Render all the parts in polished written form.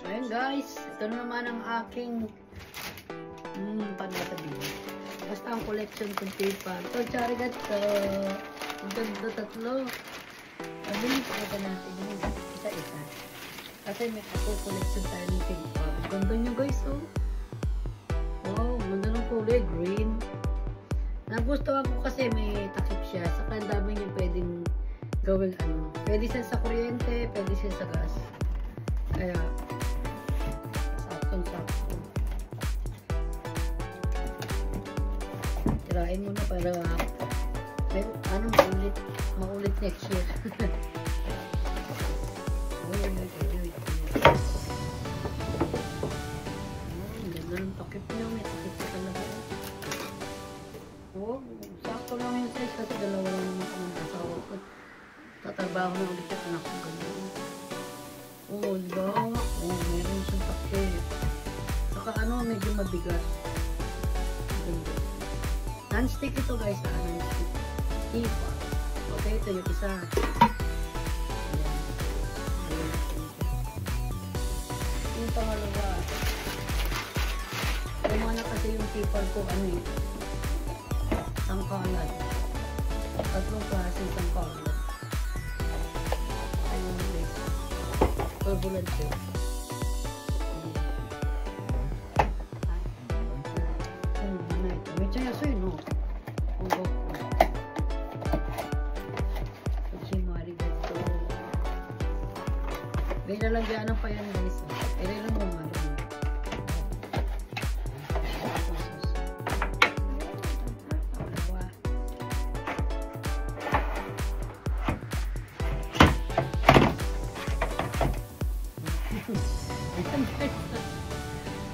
Ayan guys, ito na naman ang aking panatabi. Basta ang collection kong paper. Ito, charigato. Ang ganda tatlo. Mabilis ito natin yung isa-isa. Kasi may collection tayo ng paper. Ang ganda nyo guys, oh. Wow, ganda ng kulay, green. Nagustuhan ko kasi may takip siya. Saka ang dami niya pwedeng gawing ano. Pwede siya sa kuryente, pwede siya sa gas. Kaya, sakto. Tirain mo na para may, maulit next year. Ganda ng takip niya. May takip sa talaga. Oh, sakto lang yung size kasi dalawa lang naman kami ng asawa ko. Tatrabaho na ulit yung anak ko ganyan. Oh, diba? Oh, meron siyang takip. Saka ano, medyo mabigat. Non-stick ito guys, non-stick. Ipa. Okay, ito yung isa. Yung pangalawa. Lumana kasi yung tipar ko, ano eh. Tangkalan. Tatlong klase tangkalan. Ayun guys. Turbulent yun. Medyo yaso yun, no? May lalagyanan pa yan guys. Irilan mo nga doon.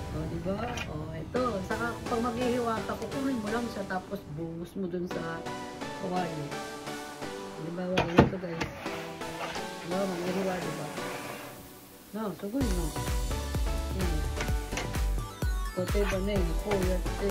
O diba? O ito. Saka pag maghihiwata, kukunin mo lang siya tapos buhos mo dun sa kawali. Diba? Wala ito guys. Diba? Maghihiwa diba? No, sugoy no. Kote ba na yun? Oh, yatte.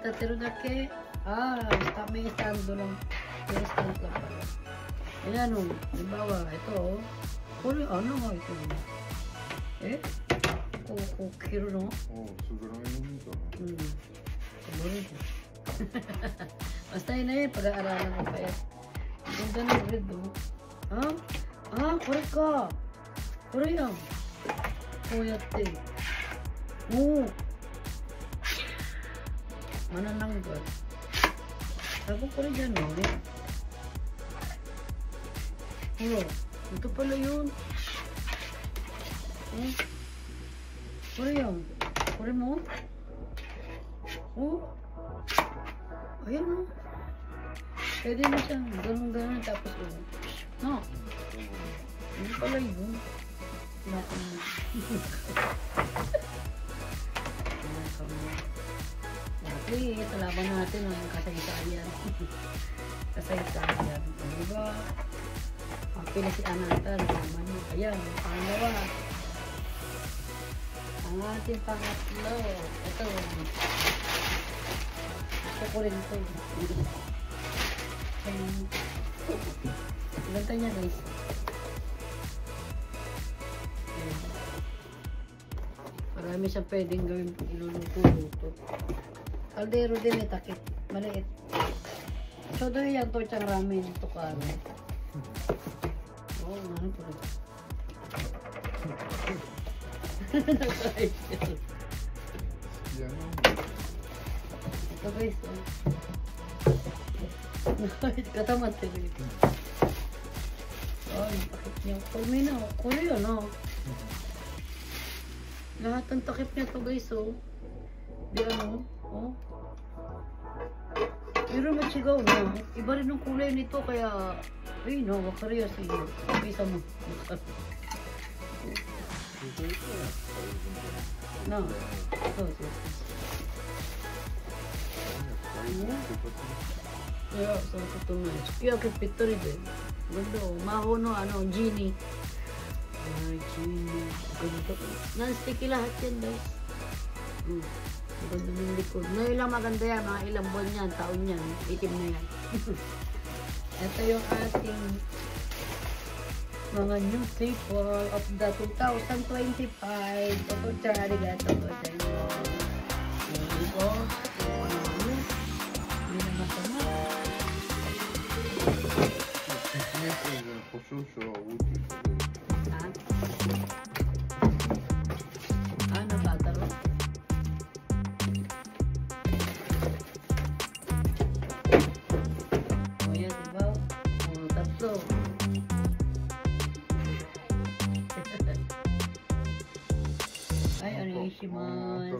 Tatero dake. May stand doon lang. May stand lang pala. Ayan o. Halimbawa, ito o. Ano nga ito? Kiro no? Sobrang yun ito. Siguro ito. Basta yun na yun. Pag-aaralan ko pa yan. Ganda ng red o. Korek ka. Korek yan. Kuyate. Manananggal. Sabi ko rin dyan, no? Ito pala yun. Kore yan. Kore mo? Ayan, no? Pwede mo siyang ganun-ganun tapos yun. No? Ito pala yun. Okay, talaban natin ang kasaysayan. Kasaysayan. Diba? Ang pinasian natin. Ayan, pangalawa. Ang ating pangatlo. Ito. Gusto ko rin ito. Ganda niya guys. Marami siyang pwedeng gawin iluluto-luto. Kaldero din may takip. Maliit. So, doon yan torchang ramen. Ito ka. Ano po rin. Ito guys. Katamat ko rin. Yung takip niya. Kulmi na. Kulay yun, no? Lahat ng takip niya to guys, Di ano? Pero matsigaw na. Iba rin ang kulay nito kaya ay no, wakarya siya. Isa mo. No. Oh, sis. Yeah, so ito na. Kaya kay Pitori din. Ganda oh. Mahono, ano, genie. Ay, genie. Ganda. Non-sticky lahat yan, guys. Ganda ng likod. Ngayon lang maganda yan. Mga ilang buwan yan, taon yan. Itim na yan. Ito yung ating mga new staple of the 2025. Ito, arigato po sa inyo. Ito, hindi na masama. Ha? Ano ba, taro? O yan, diba? O, tatlo. Ay, ano yung Shimon?